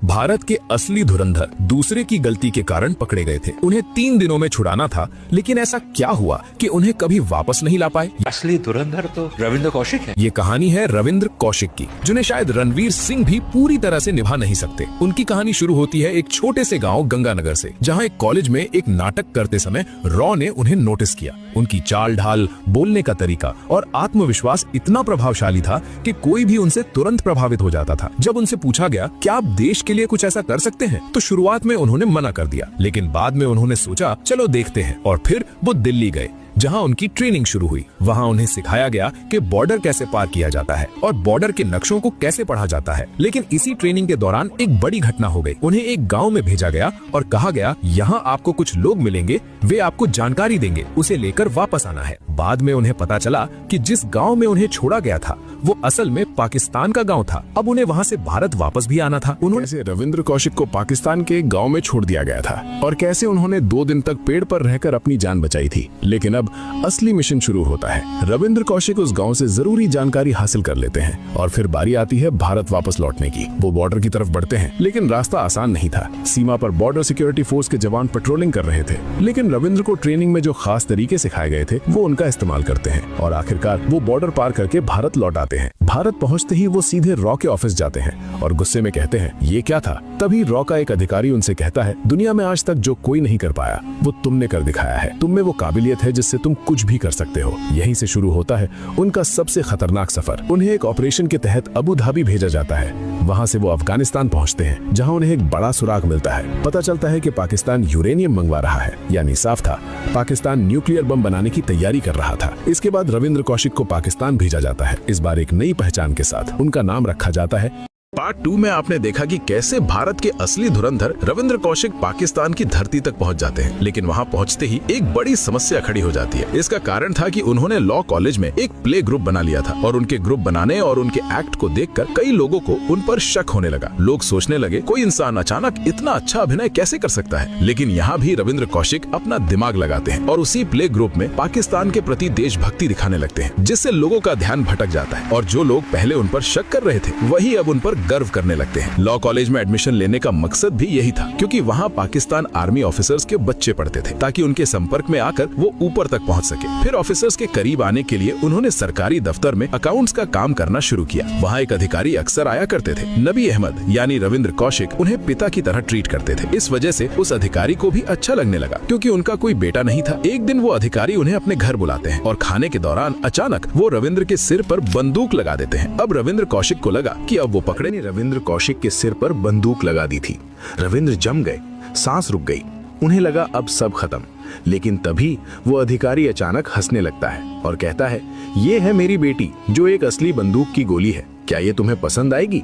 भारत के असली धुरंधर दूसरे की गलती के कारण पकड़े गए थे। उन्हें 3 दिनों में छुड़ाना था, लेकिन ऐसा क्या हुआ कि उन्हें कभी वापस नहीं ला पाए। असली धुरंधर तो रविंद्र कौशिक है। ये कहानी है रविंद्र कौशिक की, जिन्हें शायद रणवीर सिंह भी पूरी तरह से निभा नहीं सकते। उनकी कहानी शुरू होती है एक छोटे से गांव गंगानगर से, जहां एक कॉलेज में एक नाटक करते समय रॉ ने उन्हें नोटिस किया। उनकी चाल ढाल, बोलने का तरीका और आत्मविश्वास इतना प्रभावशाली था कि कोई भी उनसे तुरंत प्रभावित हो जाता था। जब उनसे पूछा गया क्या आप देश के लिए कुछ ऐसा कर सकते हैं, तो शुरुआत में उन्होंने मना कर दिया, लेकिन बाद में उन्होंने सोचा चलो देखते हैं, और फिर वो दिल्ली गए जहां उनकी ट्रेनिंग शुरू हुई। वहां उन्हें सिखाया गया कि बॉर्डर कैसे पार किया जाता है और बॉर्डर के नक्शों को कैसे पढ़ा जाता है। लेकिन इसी ट्रेनिंग के दौरान एक बड़ी घटना हो गई। उन्हें एक गांव में भेजा गया और कहा गया यहां आपको कुछ लोग मिलेंगे, वे आपको जानकारी देंगे, उसे लेकर वापस आना है। बाद में उन्हें पता चला कि जिस गाँव में उन्हें छोड़ा गया था वो असल में पाकिस्तान का गाँव था। अब उन्हें वहाँ से भारत वापस भी आना था। कैसे रविंद्र कौशिक को पाकिस्तान के गांव में छोड़ दिया गया था और कैसे उन्होंने 2 दिन तक पेड़ पर रहकर अपनी जान बचाई थी। लेकिन अब असली मिशन शुरू होता है। रविंद्र कौशिक उस गांव से जरूरी जानकारी हासिल कर लेते हैं और फिर बारी आती है भारत वापस लौटने की। वो बॉर्डर की तरफ बढ़ते हैं, लेकिन रास्ता आसान नहीं था। सीमा पर बॉर्डर सिक्योरिटी फोर्स के जवान पेट्रोलिंग कर रहे थे, लेकिन रविंद्र को ट्रेनिंग में जो खास तरीके सिखाए गए थे वो उनका इस्तेमाल करते हैं और आखिरकार वो बॉर्डर पार करके भारत लौट आते हैं। भारत पहुंचते ही वो सीधे रॉ के ऑफिस जाते हैं और गुस्से में कहते हैं ये क्या था। तभी रॉ का एक अधिकारी उनसे कहता है दुनिया में आज तक जो कोई नहीं कर पाया वो तुमने कर दिखाया है। तुम में वो काबिलियत है जिससे तुम कुछ भी कर सकते हो। यहीं से शुरू होता है उनका सबसे खतरनाक सफर। उन्हें एक ऑपरेशन के तहत अबू धाबी भेजा जाता है। वहां से वो अफगानिस्तान पहुंचते हैं, जहां उन्हें एक बड़ा सुराग मिलता है। पता चलता है कि पाकिस्तान यूरेनियम मंगवा रहा है, यानी साफ था पाकिस्तान न्यूक्लियर बम बनाने की तैयारी कर रहा था। इसके बाद रविंद्र कौशिक को पाकिस्तान भेजा जाता है। इस बार एक नई पहचान के साथ उनका नाम रखा जाता है। पार्ट 2 में आपने देखा कि कैसे भारत के असली धुरंधर रविंद्र कौशिक पाकिस्तान की धरती तक पहुंच जाते हैं, लेकिन वहां पहुंचते ही एक बड़ी समस्या खड़ी हो जाती है। इसका कारण था कि उन्होंने लॉ कॉलेज में एक प्ले ग्रुप बना लिया था और उनके ग्रुप बनाने और उनके एक्ट को देखकर कई लोगों को उन पर शक होने लगा। लोग सोचने लगे कोई इंसान अचानक इतना अच्छा अभिनय कैसे कर सकता है। लेकिन यहाँ भी रविंद्र कौशिक अपना दिमाग लगाते हैं और उसी प्ले ग्रुप में पाकिस्तान के प्रति देशभक्ति दिखाने लगते हैं, जिससे लोगों का ध्यान भटक जाता है और जो लोग पहले उन पर शक कर रहे थे वही अब उन पर गर्व करने लगते हैं। लॉ कॉलेज में एडमिशन लेने का मकसद भी यही था, क्योंकि वहाँ पाकिस्तान आर्मी ऑफिसर्स के बच्चे पढ़ते थे, ताकि उनके संपर्क में आकर वो ऊपर तक पहुँच सके। फिर ऑफिसर्स के करीब आने के लिए उन्होंने सरकारी दफ्तर में अकाउंट्स का काम करना शुरू किया। वहाँ एक अधिकारी अक्सर आया करते थे, नबी अहमद यानी रविंद्र कौशिक। उन्हें पिता की तरह ट्रीट करते थे। इस वजह से उस अधिकारी को भी अच्छा लगने लगा, क्योंकि उनका कोई बेटा नहीं था। एक दिन वो अधिकारी उन्हें अपने घर बुलाते हैं और खाने के दौरान अचानक वो रविंद्र के सिर पर बंदूक लगा देते हैं। अब रविंद्र कौशिक को लगा कि अब वो पकड़े। रविंद्र कौशिक के सिर पर बंदूक लगा दी थी। रविंद्र जम गए, सांस रुक गई। उन्हें लगा अब सब खत्म। लेकिन तभी वो अधिकारी अचानक हंसने लगता है और कहता है ये है मेरी बेटी जो एक असली बंदूक की गोली है, क्या ये तुम्हें पसंद आएगी।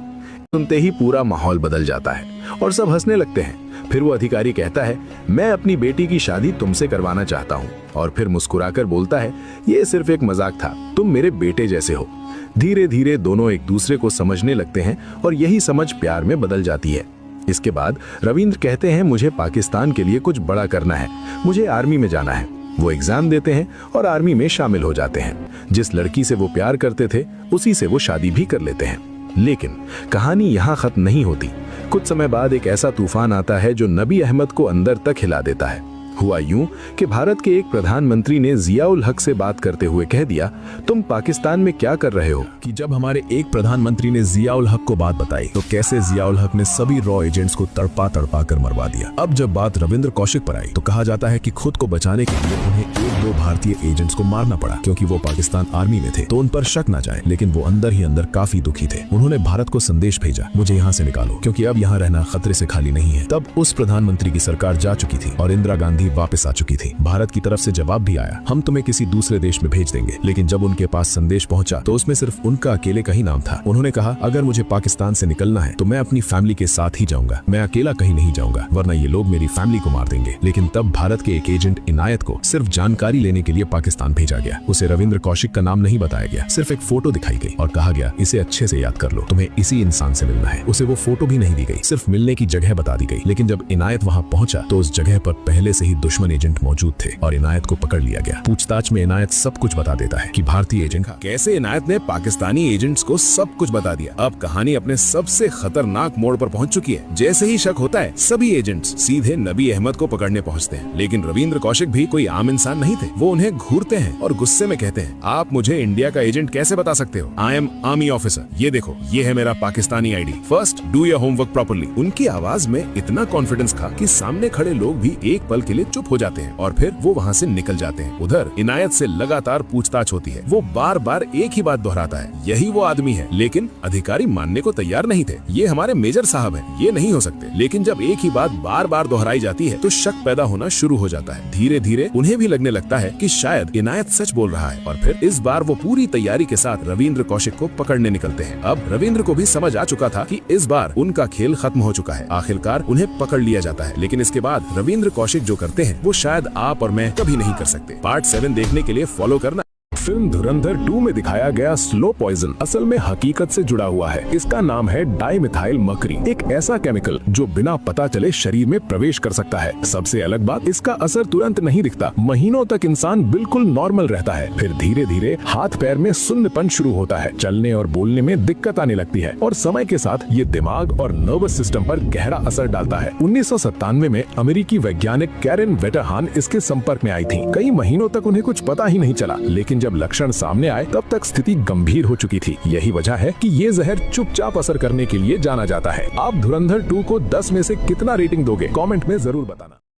सुनते ही पूरा माहौल बदल जाता है और सब हंसने लगते हैं। फिर वो अधिकारी कहता है मैं अपनी बेटी की शादी तुमसे करवाना चाहता हूँ, और फिर मुस्कुराकर बोलता है ये सिर्फ एक मजाक था, तुम मेरे बेटे जैसे हो। धीरे धीरे दोनों एक दूसरे को समझने लगते हैं और यही समझ प्यार में बदल जाती है। इसके बाद रविंद्र कहते हैं मुझे पाकिस्तान के लिए कुछ बड़ा करना है, मुझे आर्मी में जाना है। वो एग्जाम देते हैं और आर्मी में शामिल हो जाते हैं। जिस लड़की से वो प्यार करते थे उसी से वो शादी भी कर लेते हैं। लेकिन कहानी यहाँ खत्म नहीं होती। कुछ समय बाद एक ऐसा तूफान आता है जो नबी अहमद को अंदर तक हिला देता है। हुआ यूं कि भारत के एक प्रधानमंत्री ने जियाउल हक से बात करते हुए कह दिया तुम पाकिस्तान में क्या कर रहे हो। कि जब हमारे एक प्रधानमंत्री ने जियाउल हक को बात बताई तो कैसे जियाउल हक ने सभी रॉ एजेंट्स को तड़पा तड़पा कर मरवा दिया। अब जब बात रविंद्र कौशिक पर आई तो कहा जाता है कि खुद को बचाने के लिए उन्हें 1-2 भारतीय एजेंट्स को मारना पड़ा, क्योंकि वो पाकिस्तान आर्मी में थे तो उन पर शक न जाए। लेकिन वो अंदर ही अंदर काफी दुखी थे। उन्होंने भारत को संदेश भेजा मुझे यहाँ से निकालो, क्योंकि अब यहाँ रहना खतरे से खाली नहीं है। तब उस प्रधानमंत्री की सरकार जा चुकी थी और इंदिरा गांधी वापस आ चुकी थी। भारत की तरफ से जवाब भी आया हम तुम्हें किसी दूसरे देश में भेज देंगे। लेकिन जब उनके पास संदेश पहुंचा तो उसमें सिर्फ उनका अकेले का ही नाम था। उन्होंने कहा अगर मुझे पाकिस्तान से निकलना है तो मैं अपनी फैमिली के साथ ही जाऊंगा, मैं अकेला कहीं नहीं जाऊंगा, वरना ये लोग मेरी फैमिली को मार देंगे। लेकिन तब भारत के एक एजेंट इनायत को सिर्फ जानकारी जानकारी लेने के लिए पाकिस्तान भेजा गया। उसे रविंद्र कौशिक का नाम नहीं बताया गया, सिर्फ एक फोटो दिखाई गई और कहा गया इसे अच्छे से याद कर लो, तुम्हें इसी इंसान से मिलना है। उसे वो फोटो भी नहीं दी गई, सिर्फ मिलने की जगह बता दी गई। लेकिन जब इनायत वहां पहुंचा तो उस जगह पर पहले से ही दुश्मन एजेंट मौजूद थे और इनायत को पकड़ लिया गया। पूछताछ में इनायत सब कुछ बता देता है कि भारतीय एजेंट कैसे इनायत ने पाकिस्तानी एजेंट्स को सब कुछ बता दिया। अब कहानी अपने सबसे खतरनाक मोड़ पर पहुंच चुकी है। जैसे ही शक होता है सभी एजेंट्स सीधे नबी अहमद को पकड़ने पहुंचते हैं। लेकिन रविंद्र कौशिक भी कोई आम इंसान नहीं थे। वो उन्हें घूरते हैं और गुस्से में कहते हैं, आप मुझे इंडिया का एजेंट कैसे बता सकते हो? I am army officer. ये देखो, ये है मेरा Pakistani ID. First do your homework properly. उनकी आवाज में इतना कॉन्फिडेंस था कि सामने खड़े लोग भी एक पल के लिए चुप हो जाते हैं और फिर वो वहाँ से निकल जाते हैं। उधर इनायत से लगातार पूछताछ होती है। वो बार बार एक ही बात दोहराता है, यही वो आदमी है। लेकिन अधिकारी मानने को तैयार नहीं थे। ये हमारे मेजर साहब हैं, ये नहीं हो सकते। लेकिन जब एक ही बात बार बार दोहराई जाती है तो शक पैदा होना शुरू हो जाता है। धीरे धीरे उन्हें भी लगने लगता है कि शायद इनायत सच बोल रहा है और फिर इस बार वो पूरी तैयारी के साथ रविंद्र कौशिक को पकड़ने निकलते हैं। अब रविंद्र को भी समझ आ चुका था कि इस बार उनका खेल खत्म हो चुका है। आखिरकार उन्हें पकड़ लिया जाता है। लेकिन इसके बाद रविंद्र कौशिक जो करते हैं वो शायद आप और मैं कभी नहीं कर सकते। पार्ट 7 देखने के लिए फॉलो करना। फिल्म धुरंधर 2 में दिखाया गया स्लो पॉइजन असल में हकीकत से जुड़ा हुआ है। इसका नाम है डाइमिथाइल मर्करी, एक ऐसा केमिकल जो बिना पता चले शरीर में प्रवेश कर सकता है। सबसे अलग बात, इसका असर तुरंत नहीं दिखता। महीनों तक इंसान बिल्कुल नॉर्मल रहता है, फिर धीरे धीरे हाथ पैर में सुन्नपन शुरू होता है, चलने और बोलने में दिक्कत आने लगती है और समय के साथ ये दिमाग और नर्वस सिस्टम पर गहरा असर डालता है। 1997 में अमेरिकी वैज्ञानिक कैरेन वेटरहान इसके संपर्क में आई थी। कई महीनों तक उन्हें कुछ पता ही नहीं चला, लेकिन जब लक्षण सामने आए तब तक स्थिति गंभीर हो चुकी थी। यही वजह है कि ये जहर चुपचाप असर करने के लिए जाना जाता है। आप धुरंधर 2 को 10 में से कितना रेटिंग दोगे? कमेंट में जरूर बताना।